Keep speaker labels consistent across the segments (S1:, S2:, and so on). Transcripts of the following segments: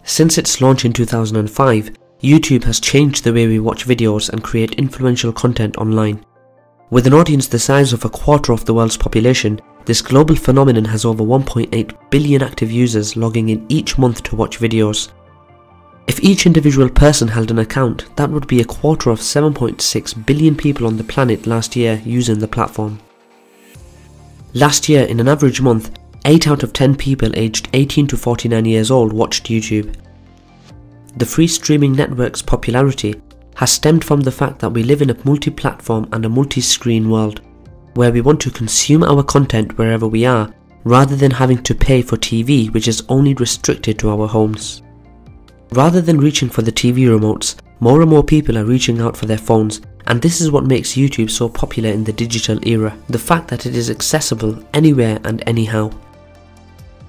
S1: Since its launch in 2005, YouTube has changed the way we watch videos and create influential content online. With an audience the size of a quarter of the world's population, this global phenomenon has over 1.8 billion active users logging in each month to watch videos. If each individual person held an account, that would be a quarter of 7.6 billion people on the planet last year using the platform. Last year, in an average month, 8 out of 10 people aged 18 to 49 years old watched YouTube. The free streaming network's popularity has stemmed from the fact that we live in a multi-platform and a multi-screen world, where we want to consume our content wherever we are, rather than having to pay for TV, which is only restricted to our homes. Rather than reaching for the TV remotes, more and more people are reaching out for their phones, and this is what makes YouTube so popular in the digital era, the fact that it is accessible anywhere and anyhow.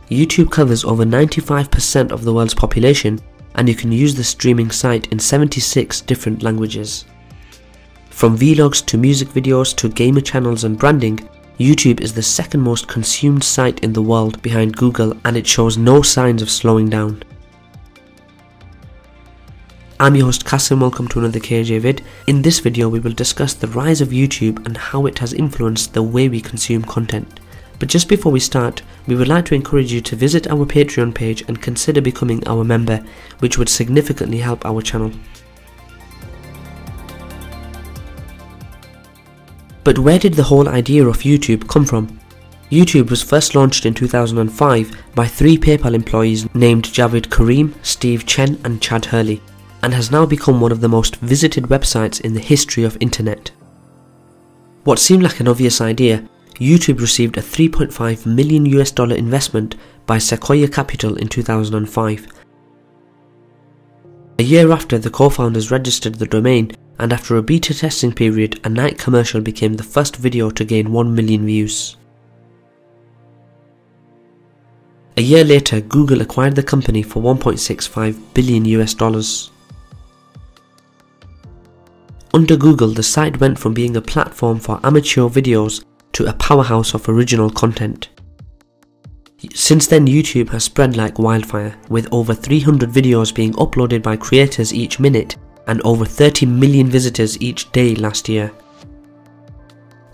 S1: YouTube covers over 95% of the world's population, and you can use the streaming site in 76 different languages. From vlogs to music videos to gamer channels and branding, YouTube is the second most consumed site in the world behind Google, and it shows no signs of slowing down. I'm your host Kasim, welcome to another KJ vid. In this video we will discuss the rise of YouTube and how it has influenced the way we consume content. But just before we start, we would like to encourage you to visit our Patreon page and consider becoming our member, which would significantly help our channel. But where did the whole idea of YouTube come from? YouTube was first launched in 2005 by 3 PayPal employees named Javed Karim, Steve Chen and Chad Hurley, and has now become one of the most visited websites in the history of internet. What seemed like an obvious idea, YouTube received a $3.5 million investment by Sequoia Capital in 2005. A year after, the co-founders registered the domain, and after a beta testing period, a night commercial became the first video to gain 1 million views. A year later, Google acquired the company for $1.65 billion. Under Google, the site went from being a platform for amateur videos to a powerhouse of original content. Since then, YouTube has spread like wildfire, with over 300 videos being uploaded by creators each minute and over 30 million visitors each day last year.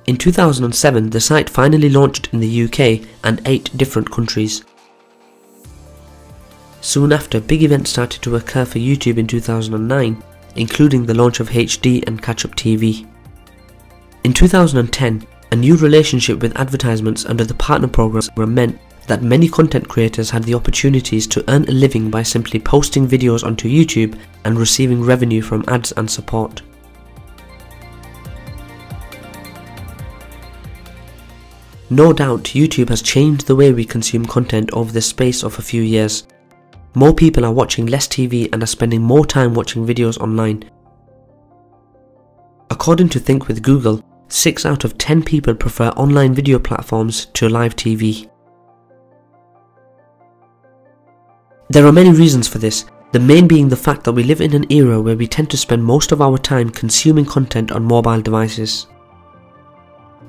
S1: In 2007, the site finally launched in the UK and 8 different countries. Soon after, big events started to occur for YouTube in 2009, including the launch of HD and Catch-Up TV. In 2010, a new relationship with advertisements under the partner programs meant that many content creators had the opportunities to earn a living by simply posting videos onto YouTube and receiving revenue from ads and support. No doubt, YouTube has changed the way we consume content over the space of a few years. More people are watching less TV and are spending more time watching videos online. According to Think with Google, 6 out of 10 people prefer online video platforms to live TV. There are many reasons for this, the main being the fact that we live in an era where we tend to spend most of our time consuming content on mobile devices.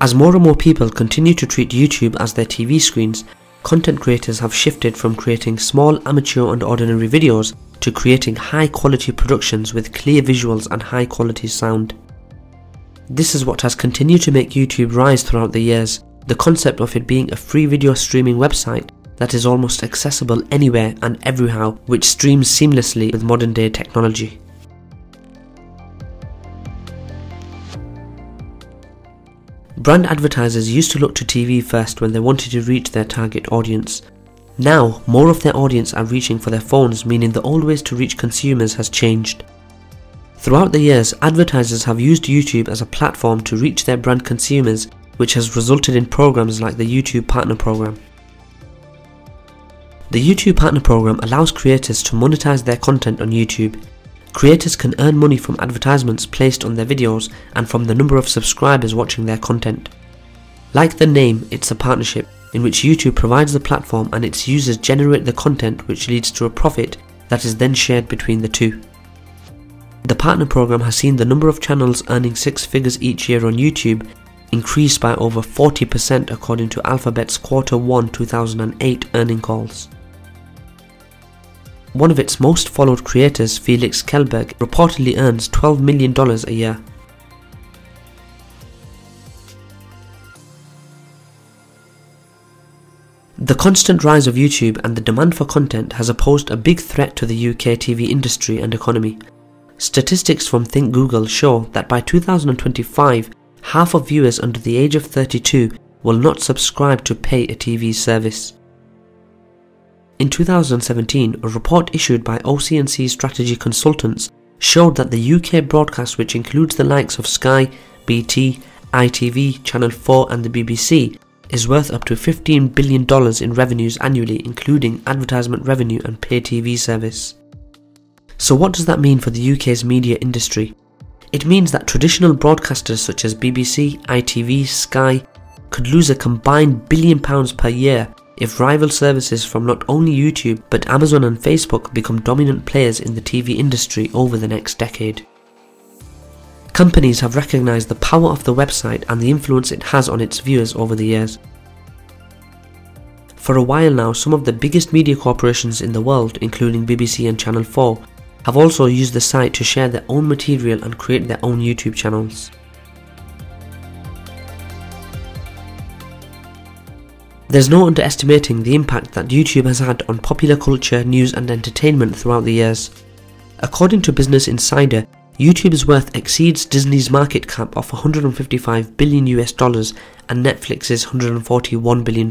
S1: As more and more people continue to treat YouTube as their TV screens, content creators have shifted from creating small, amateur and ordinary videos to creating high-quality productions with clear visuals and high-quality sound. This is what has continued to make YouTube rise throughout the years, the concept of it being a free video streaming website that is almost accessible anywhere and everywhere, which streams seamlessly with modern-day technology. Brand advertisers used to look to TV first when they wanted to reach their target audience. Now, more of their audience are reaching for their phones, meaning the old ways to reach consumers has changed. Throughout the years, advertisers have used YouTube as a platform to reach their brand consumers, which has resulted in programs like the YouTube Partner Program. The YouTube Partner Program allows creators to monetize their content on YouTube. Creators can earn money from advertisements placed on their videos and from the number of subscribers watching their content. Like the name, it's a partnership in which YouTube provides the platform and its users generate the content, which leads to a profit that is then shared between the two. The partner program has seen the number of channels earning 6 figures each year on YouTube increased by over 40% according to Alphabet's Q1 2008 earnings calls. One of its most followed creators, Felix Kjellberg, reportedly earns $12 million a year. The constant rise of YouTube and the demand for content has posed a big threat to the UK TV industry and economy. Statistics from Think Google show that by 2025, half of viewers under the age of 32 will not subscribe to pay a TV service. In 2017, a report issued by OC&C Strategy Consultants showed that the UK broadcast, which includes the likes of Sky, BT, ITV, Channel 4 and the BBC, is worth up to $15 billion in revenues annually, including advertisement revenue and pay TV service. So what does that mean for the UK's media industry? It means that traditional broadcasters such as BBC, ITV, Sky could lose a combined £1 billion per year if rival services from not only YouTube but Amazon and Facebook become dominant players in the TV industry over the next decade. Companies have recognised the power of the website and the influence it has on its viewers over the years. For a while now, some of the biggest media corporations in the world, including BBC and Channel 4, have also used the site to share their own material and create their own YouTube channels. There's no underestimating the impact that YouTube has had on popular culture, news and entertainment throughout the years. According to Business Insider, YouTube's worth exceeds Disney's market cap of $155 billion and Netflix's $141 billion.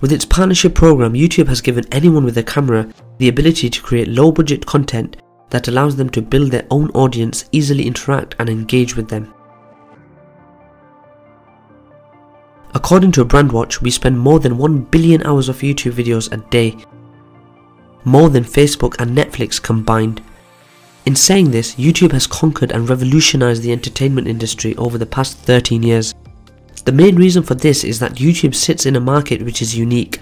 S1: With its partnership program, YouTube has given anyone with a camera the ability to create low-budget content that allows them to build their own audience, easily interact and engage with them. According to Brandwatch, we spend more than 1 billion hours of YouTube videos a day, more than Facebook and Netflix combined. In saying this, YouTube has conquered and revolutionized the entertainment industry over the past 13 years. The main reason for this is that YouTube sits in a market which is unique.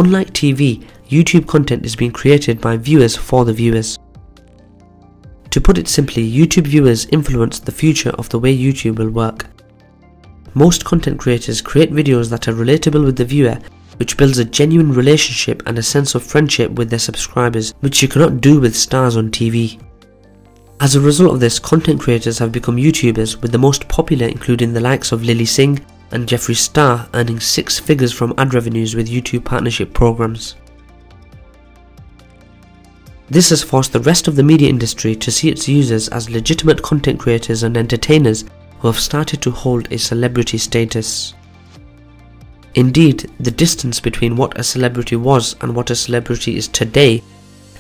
S1: Unlike TV, YouTube content is being created by viewers for the viewers. To put it simply, YouTube viewers influence the future of the way YouTube will work. Most content creators create videos that are relatable with the viewer, which builds a genuine relationship and a sense of friendship with their subscribers, which you cannot do with stars on TV. As a result of this, content creators have become YouTubers, with the most popular including the likes of Lily Singh and Jeffree Star earning 6 figures from ad revenues with YouTube partnership programs. This has forced the rest of the media industry to see its users as legitimate content creators and entertainers who have started to hold a celebrity status. Indeed, the distance between what a celebrity was and what a celebrity is today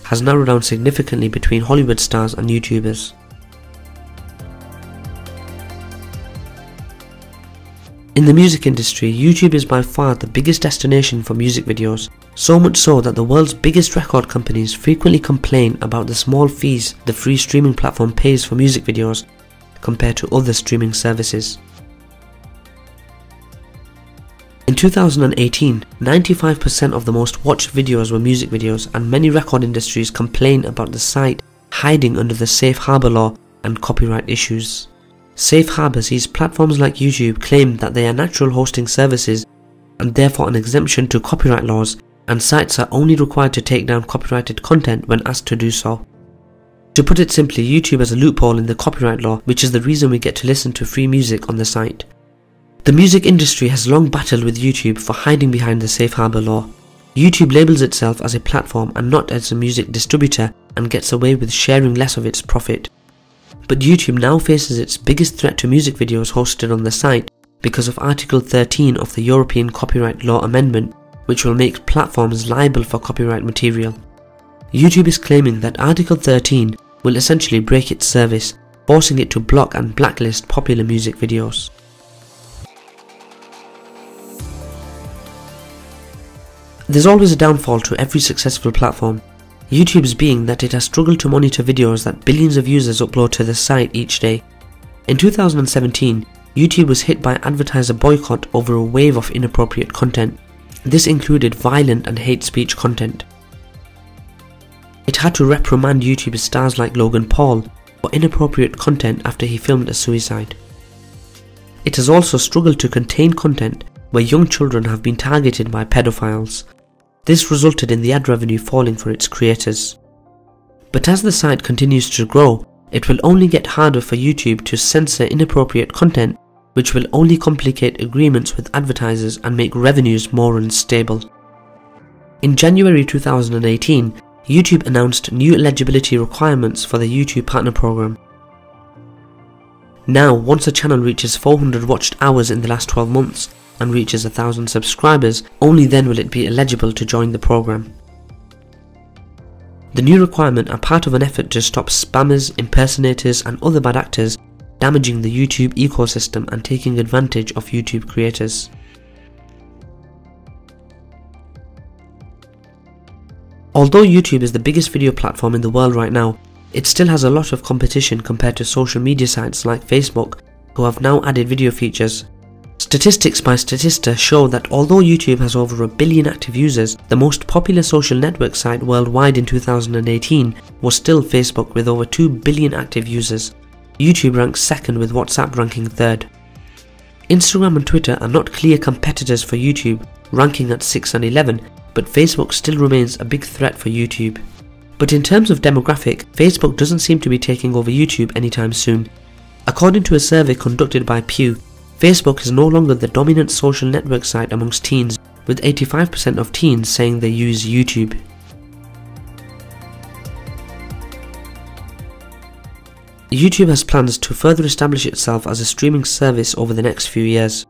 S1: has narrowed down significantly between Hollywood stars and YouTubers. In the music industry, YouTube is by far the biggest destination for music videos, so much so that the world's biggest record companies frequently complain about the small fees the free streaming platform pays for music videos compared to other streaming services. In 2018, 95% of the most watched videos were music videos, and many record industries complain about the site hiding under the safe harbor law and copyright issues. Safe harbor sees platforms like YouTube claim that they are natural hosting services and therefore an exemption to copyright laws, and sites are only required to take down copyrighted content when asked to do so. To put it simply, YouTube has a loophole in the copyright law, which is the reason we get to listen to free music on the site. The music industry has long battled with YouTube for hiding behind the safe harbor law. YouTube labels itself as a platform and not as a music distributor, and gets away with sharing less of its profit. But YouTube now faces its biggest threat to music videos hosted on the site because of Article 13 of the European Copyright Law Amendment, which will make platforms liable for copyright material. YouTube is claiming that Article 13 will essentially break its service, forcing it to block and blacklist popular music videos. There's always a downfall to every successful platform, YouTube's being that it has struggled to monitor videos that billions of users upload to the site each day. In 2017, YouTube was hit by advertiser boycott over a wave of inappropriate content. This included violent and hate speech content. It had to reprimand YouTube stars like Logan Paul, or inappropriate content after he filmed a suicide. It has also struggled to contain content where young children have been targeted by pedophiles. This resulted in the ad revenue falling for its creators. But as the site continues to grow, it will only get harder for YouTube to censor inappropriate content, which will only complicate agreements with advertisers and make revenues more unstable. In January 2018, YouTube announced new eligibility requirements for the YouTube Partner Program. Now, once a channel reaches 400 watched hours in the last 12 months and reaches 1,000 subscribers, only then will it be eligible to join the program. The new requirements are part of an effort to stop spammers, impersonators and other bad actors damaging the YouTube ecosystem and taking advantage of YouTube creators. Although YouTube is the biggest video platform in the world right now, it still has a lot of competition compared to social media sites like Facebook, who have now added video features. Statistics by Statista show that although YouTube has over 1 billion active users, the most popular social network site worldwide in 2018 was still Facebook with over 2 billion active users. YouTube ranks second, with WhatsApp ranking third. Instagram and Twitter are not clear competitors for YouTube, ranking at 6 and 11, but Facebook still remains a big threat for YouTube. But in terms of demographic, Facebook doesn't seem to be taking over YouTube anytime soon. According to a survey conducted by Pew, Facebook is no longer the dominant social network site amongst teens, with 85% of teens saying they use YouTube. YouTube has plans to further establish itself as a streaming service over the next few years.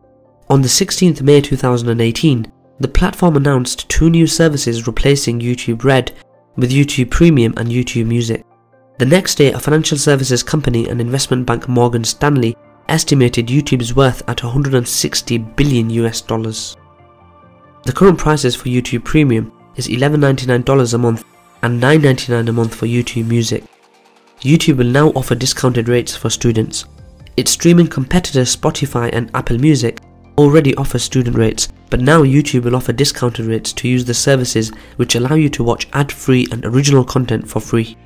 S1: On the 16th May 2018, the platform announced 2 new services replacing YouTube Red with YouTube Premium and YouTube Music. The next day, a financial services company and investment bank Morgan Stanley estimated YouTube's worth at $160 billion US. The current prices for YouTube Premium is $11.99 a month and $9.99 a month for YouTube Music. YouTube will now offer discounted rates for students. Its streaming competitor Spotify and Apple Music already offer student rates, but now YouTube will offer discounted rates to use the services which allow you to watch ad-free and original content for free.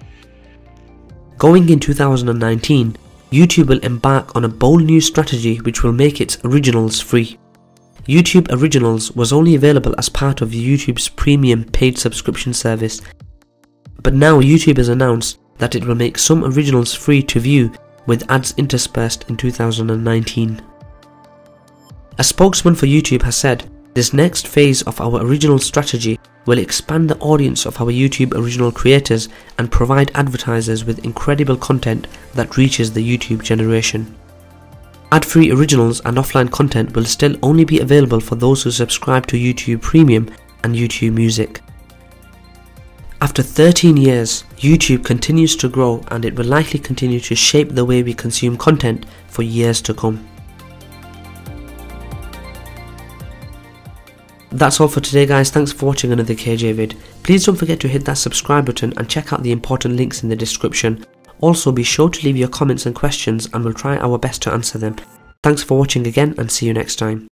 S1: Going in 2019, YouTube will embark on a bold new strategy which will make its originals free. YouTube Originals was only available as part of YouTube's premium paid subscription service, but now YouTube has announced that it will make some originals free to view with ads interspersed in 2019. A spokesman for YouTube has said, "This next phase of our original strategy will expand the audience of our YouTube original creators and provide advertisers with incredible content that reaches the YouTube generation." Ad-free originals and offline content will still only be available for those who subscribe to YouTube Premium and YouTube Music. After 13 years, YouTube continues to grow, and it will likely continue to shape the way we consume content for years to come. That's all for today guys, thanks for watching another KJ vid. Please don't forget to hit that subscribe button and check out the important links in the description. Also be sure to leave your comments and questions and we'll try our best to answer them. Thanks for watching again and see you next time.